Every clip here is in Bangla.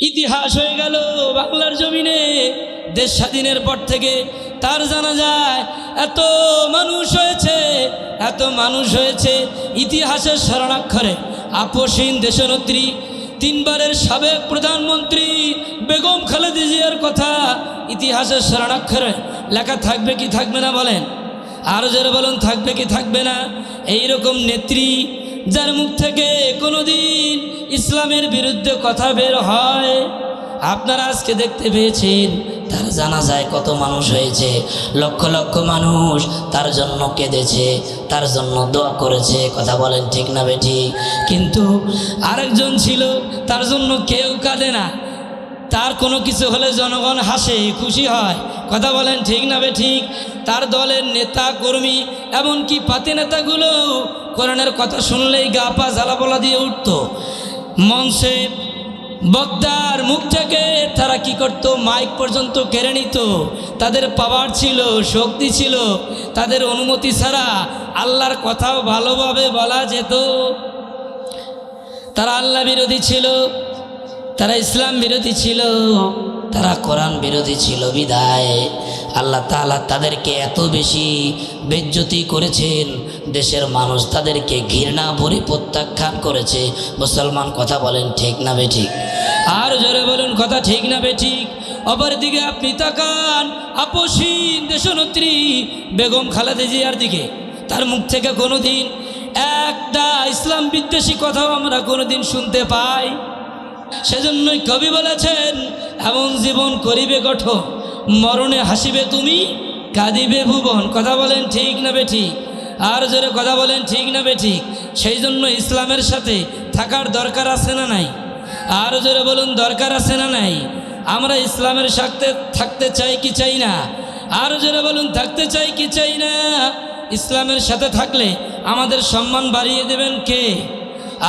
ইতিহাস হয়ে গেল বাংলার জমিনে। দেশ স্বাধীনের পর থেকে তার জানা যায় এত মানুষ হয়েছে, এত মানুষ হয়েছে। ইতিহাসের স্মরণাক্ষরে আপসহীন দেশনেত্রী, তিনবারের সাবেক প্রধানমন্ত্রী বেগম খালেদা জিয়ার কথা ইতিহাসের স্মরণাক্ষরে লেখা থাকবে কি থাকবে না বলেন? আরও যারা বলুন থাকবে কি থাকবে না? এইরকম নেত্রী যার মুখ থেকে কোনোদিন ইসলামের বিরুদ্ধে কথা বের হয়, আপনারা আজকে দেখতে পেয়েছেন তার জানাজায় কত মানুষ হয়েছে। লক্ষ লক্ষ মানুষ তার জন্য কেঁদেছে, তার জন্য দোয়া করেছে। কথা বলেন ঠিক না বেঠিক? কিন্তু আরেকজন ছিল, তার জন্য কেউ কাঁদে না। তার কোনো কিছু হলে জনগণ হাসে, খুশি হয়। কথা বলেন ঠিক না বেঠিক? তার দলের নেতা কর্মী, এমনকি পাতি নেতাগুলো কোরআনের কথা শুনলেই গা পা জ্বালাপোলা দিয়ে উঠত। মঞ্চে বক্তার মুখ থেকে তারা কি করত? মাইক পর্যন্ত কেড়ে নিত। তাদের পাওয়ার ছিল, শক্তি ছিল, তাদের অনুমতি ছাড়া আল্লাহর কথাও ভালোভাবে বলা যেত। তারা আল্লাহ বিরোধী ছিল, তারা ইসলাম বিরোধী ছিল, তারা কোরআন বিরোধী ছিল। বিধায় আল্লাহ তাআলা তাদেরকে এত বেশি বেজ্জতি করেছেন, দেশের মানুষ তাদেরকে ঘৃণা ভরে প্রত্যাখ্যান করেছে। মুসলমান কথা বলেন ঠিক না বেঠিক? আর জোরে বলুন কথা ঠিক না বেঠিক? অপরদিকে আপনি তাকান আপসহীন দেশনেত্রী বেগম খালেদা জিয়ার দিকে। তার মুখ থেকে কোনোদিন একটা ইসলাম বিদ্বেষী কথাও আমরা কোনোদিন শুনতে পাই। সেজন্যই কবি বলেছেন, এমন জীবন করিবে গঠন, মরণে হাসিবে তুমি, কাঁদিবে ভুবন। কথা বলেন ঠিক না বেঠিক? আর জোরে কথা বলেন ঠিক না বেঠিক? সেই জন্য ইসলামের সাথে থাকার দরকার আছে না নাই? আর জোরে বলুন দরকার আছে না নাই? আমরা ইসলামের সাথে থাকতে চাই কি চাই না? আর জোরে বলুন থাকতে চাই কি চাই না? ইসলামের সাথে থাকলে আমাদের সম্মান বাড়িয়ে দেবেন কে?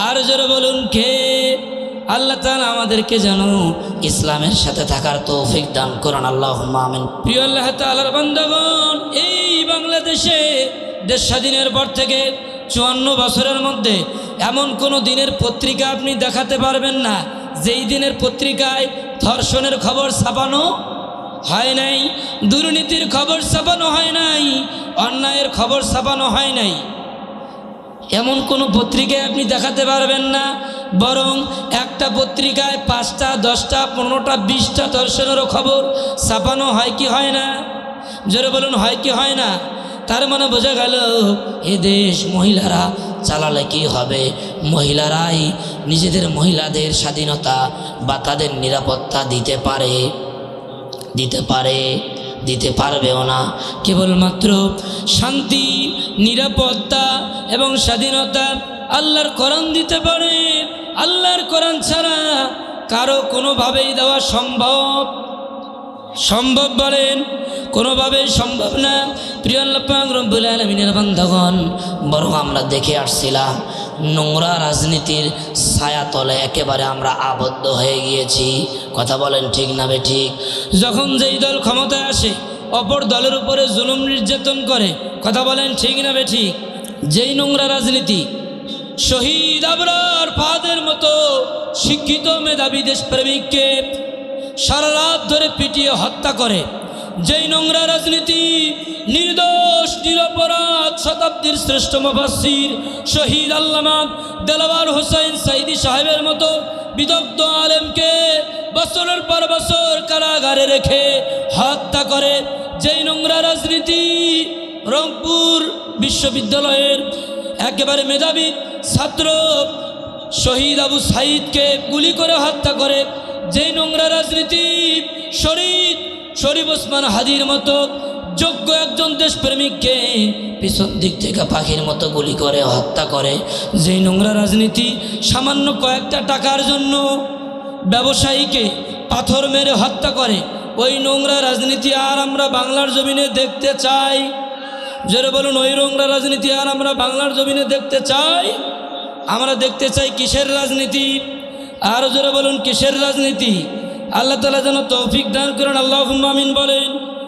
আর জোরে বলুন কে? আল্লাহ তাআলা আমাদেরকে যেন ইসলামের সাথে থাকার তৌফিক দান করুন, আল্লাহুম্মা আমিন। প্রিয় আল্লাহ তাআলার বান্দাগণ, এই বাংলাদেশে দেশ স্বাধীনের পর থেকে 54 বছরের মধ্যে এমন কোনো দিনের পত্রিকা আপনি দেখাতে পারবেন না যেই দিনের পত্রিকায় ধর্ষণের খবর ছাপানো হয় নাই, দুর্নীতির খবর ছাপানো হয় নাই, অন্যায়ের খবর ছাপানো হয় নাই। এমন কোনো পত্রিকায় আপনি দেখাতে পারবেন না। বরং একটা পত্রিকায় 5টা 10টা 15টা 20টা ধর্ষণেরও খবর ছাপানো হয় কি হয় না? জোরে বলুন হয় কি হয় না? তার মানে বোঝা গেল এ দেশ মহিলারা চালালে কি হবে? মহিলারাই নিজেদের মহিলাদের স্বাধীনতা বা তাদের নিরাপত্তা দিতে পারবেও না। কেবলমাত্র শান্তি, নিরাপত্তা এবং স্বাধীনতা আল্লাহর কোরআন দিতে পারে। আল্লাহর কোরআন ছাড়া কারো কোনোভাবেই দেওয়া সম্ভব বলেন? কোনোভাবেই সম্ভব না। প্রিয় আল্লাহ পাক রব্বুল আলামিনের বান্দাগণ, বরং আমরা দেখে আসছিলাম নোংরা রাজনীতির ছায়াতলে একেবারে আমরা আবদ্ধ হয়ে গিয়েছি। কথা বলেন ঠিক না বেঠিক? যখন যেই দল ক্ষমতায় আসে অপর দলের উপরে জুলুম নির্যাতন করে। কথা বলেন ঠিক না বেঠিক? যেই নোংরা রাজনীতি শহীদ আবরার ফাহাদের মতো শিক্ষিত মেধাবী দেশপ্রেমিককে সারা রাত ধরে পিটিয়ে হত্যা করে, যেই নোংরা রাজনীতি নির্দোষ নিরপরাধ শতাব্দীর শ্রেষ্ঠ মুফাসসির শহীদ আল্লামা দেলাওয়ার হোসেন সাইদি সাহেবের মতো বিদগ্ধ আলেমকে বছরের পর বছর কারাগারে রেখে হত্যা করে, যেই নোংরা রাজনীতি রংপুর বিশ্ববিদ্যালয়ের একেবারে মেধাবী ছাত্র শহীদ আবু সাইদকে গুলি করে হত্যা করে, যেই নোংরা রাজনীতি শরীফ ওসমান হাদির মতো যোগ্য একজন দেশপ্রেমিককে পিছন দিক থেকে পাখির মতো গুলি করে হত্যা করে, যেই নোংরা রাজনীতি সামান্য কয়েকটা টাকার জন্য ব্যবসায়ীকে পাথর মেরে হত্যা করে, ওই নোংরা রাজনীতি আর আমরা বাংলার জমিনে দেখতে চাই? যারা বলুন ওই নোংরা রাজনীতি আর আমরা বাংলার জমিনে দেখতে চাই? আমরা দেখতে চাই কিসের রাজনীতি? আরও যারা বলুন কিসের রাজনীতি? আল্লাহ তাআলা যেন তৌফিক দান করেন, আল্লাহুম্মা আমিন বলেন।